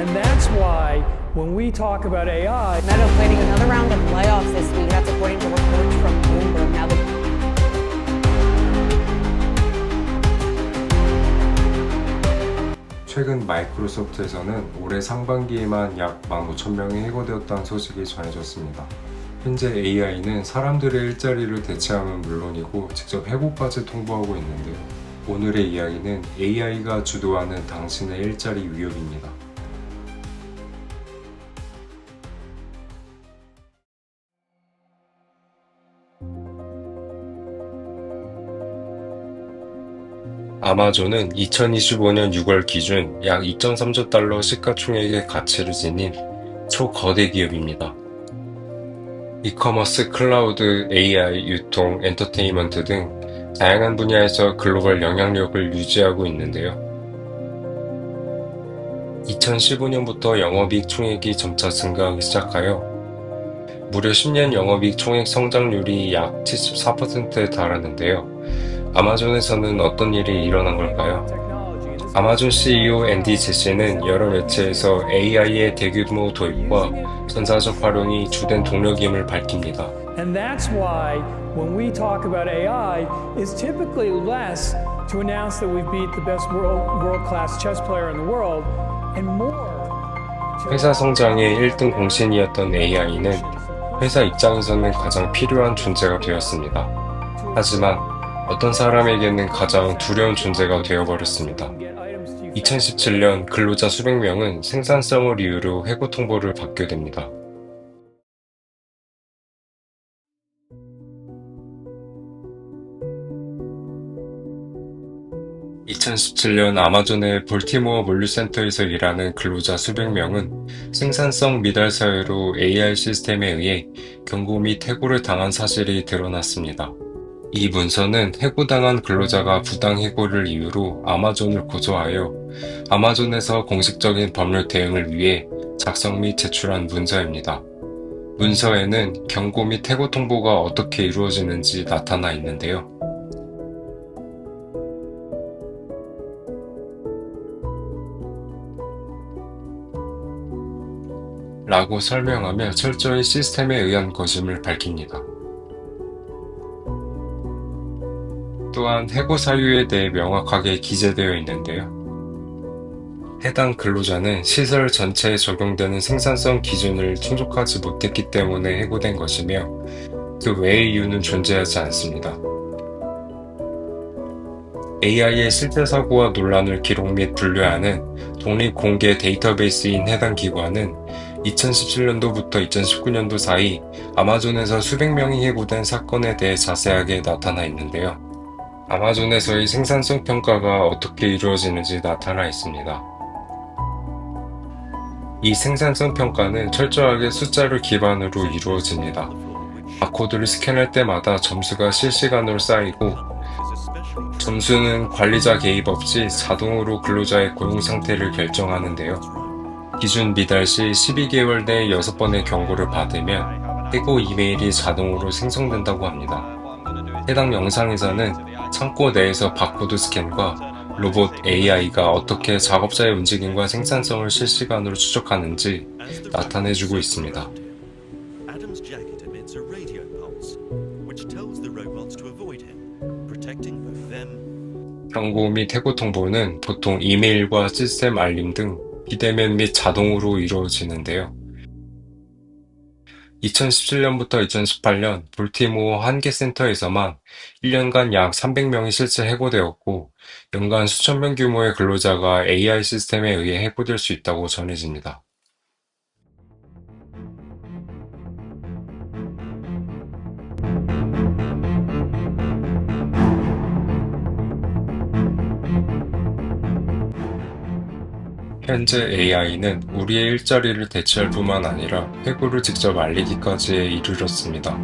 And that's why when we talk about AI, Meta planning another round of layoffs this week. That's according to reports from Bloomberg. Now, 최근 마이크로소프트에서는 올해 상반기에만 약 15,000명이 해고되었다는 소식이 전해졌습니다. 현재 AI는 사람들의 일자리를 대체함은 물론이고 직접 해고까지 통보하고 있는데요. 오늘의 이야기는 AI가 주도하는 당신의 일자리 위협입니다. 아마존은 2025년 6월 기준 약 2.3조 달러 시가총액의 가치를 지닌 초거대 기업입니다. 이커머스, 클라우드, AI, 유통, 엔터테인먼트 등 다양한 분야에서 글로벌 영향력을 유지하고 있는데요. 2015년부터 영업이익 총액이 점차 증가하기 시작하여 무려 10년 영업이익 총액 성장률이 약 74%에 달하는데요. 아마존에서는 어떤 일이 일어난 걸까요? 아마존 CEO 앤디 제시는 여러 매체에서 AI의 대규모 도입과 전사적 활용이 주된 동력임을 밝힙니다. and that's why when we talk about AI, it's typically less to announce that we've beat the best world-class chess player in the world, and more. 회사 성장의 1등 공신이었던 AI는 회사 입장에서는 가장 필요한 존재가 되었습니다. 하지만 어떤 사람에게는 가장 두려운 존재가 되어버렸습니다. 2017년 근로자 수백 명은 생산성을 이유로 해고 통보를 받게 됩니다. 2017년 아마존의 볼티모어 물류센터에서 일하는 근로자 수백 명은 생산성 미달 사유로 AI 시스템에 의해 경고 및 해고를 당한 사실이 드러났습니다. 이 문서는 해고당한 근로자가 부당 해고를 이유로 아마존을 고소하여 아마존에서 공식적인 법률 대응을 위해 작성 및 제출한 문서입니다. 문서에는 경고 및 해고 통보가 어떻게 이루어지는지 나타나 있는데요. 라고 설명하며 철저히 시스템에 의한 것임을 밝힙니다. 또한 해고 사유에 대해 명확하게 기재되어 있는데요. 해당 근로자는 시설 전체에 적용되는 생산성 기준을 충족하지 못했기 때문에 해고된 것이며 그 외의 이유는 존재하지 않습니다. AI의 실제 사고와 논란을 기록 및 분류하는 독립 공개 데이터베이스인 해당 기관은 2017년도부터 2019년도 사이 아마존에서 수백 명이 해고된 사건에 대해 자세하게 나타나 있는데요. 아마존에서의 생산성 평가가 어떻게 이루어지는지 나타나 있습니다. 이 생산성 평가는 철저하게 숫자를 기반으로 이루어집니다. 바코드를 스캔할 때마다 점수가 실시간으로 쌓이고 점수는 관리자 개입 없이 자동으로 근로자의 고용 상태를 결정하는데요. 기준 미달 시 12개월 내에 6번의 경고를 받으면 해고 이메일이 자동으로 생성된다고 합니다. 해당 영상에서는 창고 내에서 바코드 스캔과 로봇 AI가 어떻게 작업자의 움직임과 생산성을 실시간으로 추적하는지 나타내주고 있습니다. Adam's jacket emits a radio pulse, which tells the robots to avoid him, protecting both them. 경고 및 해고 통보는 보통 이메일과 시스템 알림 등 비대면 및 자동으로 이루어지는데요. 2017년부터 2018년 볼티모어 한 개 센터에서만 1년간 약 300명이 실제 해고되었고 연간 수천 명 규모의 근로자가 AI 시스템에 의해 해고될 수 있다고 전해집니다. 현재 AI는 우리의 일자리를 대체할 뿐만 아니라 해고를 직접 알리기까지에 이르렀습니다.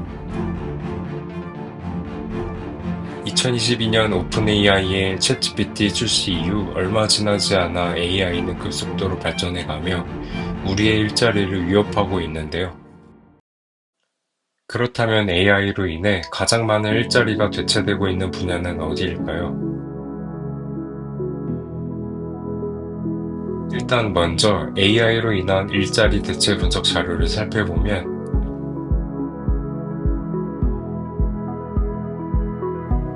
2022년 오픈 AI의 챗GPT 출시 이후 얼마 지나지 않아 AI는 급속도로 발전해가며 우리의 일자리를 위협하고 있는데요. 그렇다면 AI로 인해 가장 많은 일자리가 대체되고 있는 분야는 어디일까요? 일단 먼저 AI로 인한 일자리 대체 분석 자료를 살펴보면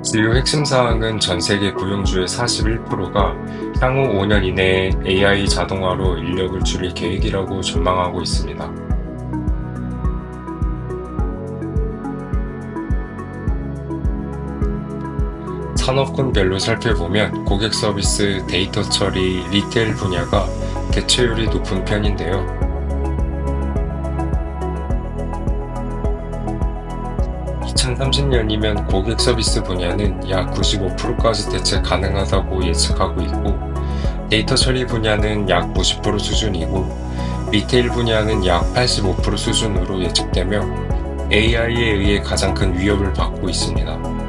주요 핵심 사항은 전 세계 고용주의 41%가 향후 5년 이내에 AI 자동화로 인력을 줄일 계획이라고 전망하고 있습니다. 산업군별로 살펴보면 고객 서비스, 데이터 처리, 리테일 분야가 대체율이 높은 편인데요. 2030년이면 고객 서비스 분야는 약 95%까지 대체 가능하다고 예측하고 있고, 데이터 처리 분야는 약 90% 수준이고, 리테일 분야는 약 85% 수준으로 예측되며 AI에 의해 가장 큰 위협을 받고 있습니다.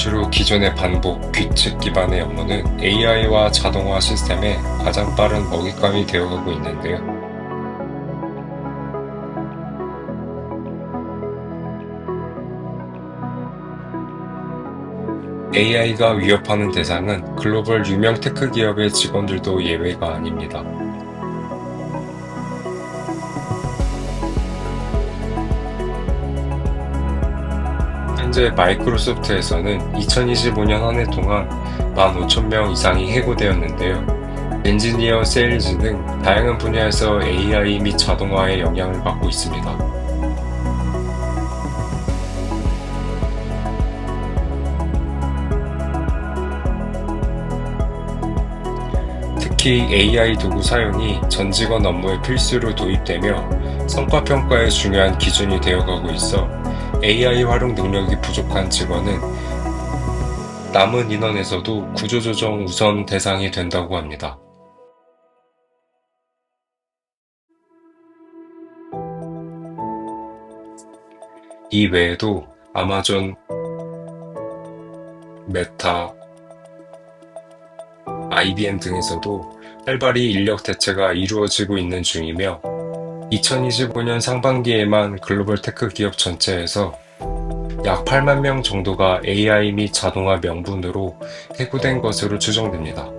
주로 기존의 반복, 규칙 기반의 업무는 AI와 자동화 시스템의 가장 빠른 먹잇감이 되어가고 있는데요. AI가 위협하는 대상은 글로벌 유명 테크 기업의 직원들도 예외가 아닙니다. 현재 마이크로소프트에서는 2025년 한 해 동안 15,000명 이상이 해고되었는데요. 엔지니어, 세일즈 등 다양한 분야에서 AI 및 자동화의 영향을 받고 있습니다. 특히 AI 도구 사용이 전 직원 업무의 필수로 도입되며 성과평가의 중요한 기준이 되어가고 있어 AI 활용 능력이 부족한 직원은 남은 인원에서도 구조조정 우선 대상이 된다고 합니다. 이 외에도 아마존, 메타, IBM 등에서도 활발히 인력 대체가 이루어지고 있는 중이며 2025년 상반기에만 글로벌 테크 기업 전체에서 약 8만 명 정도가 AI 및 자동화 명분으로 해고된 것으로 추정됩니다.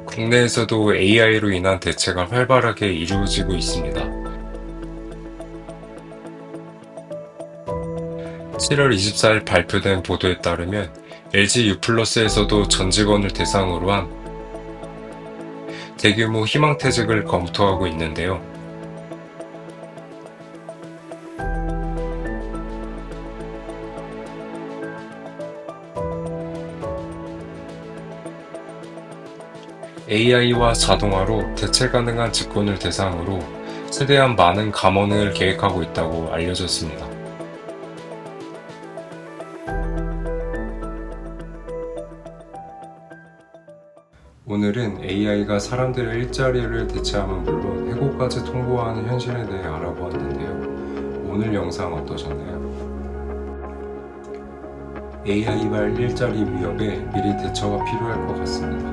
국내에서도 AI로 인한 대체가 활발하게 이루어지고 있습니다. 7월 24일 발표된 보도에 따르면 LG U+에서도 전 직원을 대상으로 한 대규모 희망퇴직을 검토하고 있는데요. AI와 자동화로 대체 가능한 직군을 대상으로 최대한 많은 감원을 계획하고 있다고 알려졌습니다. 오늘은 AI가 사람들의 일자리를 대체하면 물론 해고까지 통보하는 현실에 대해 알아보았는데요. 오늘 영상 어떠셨나요? AI발 일자리 위협에 미리 대처가 필요할 것 같습니다.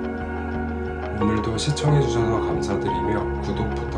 오늘도 시청해주셔서 감사드리며 구독 부탁드립니다.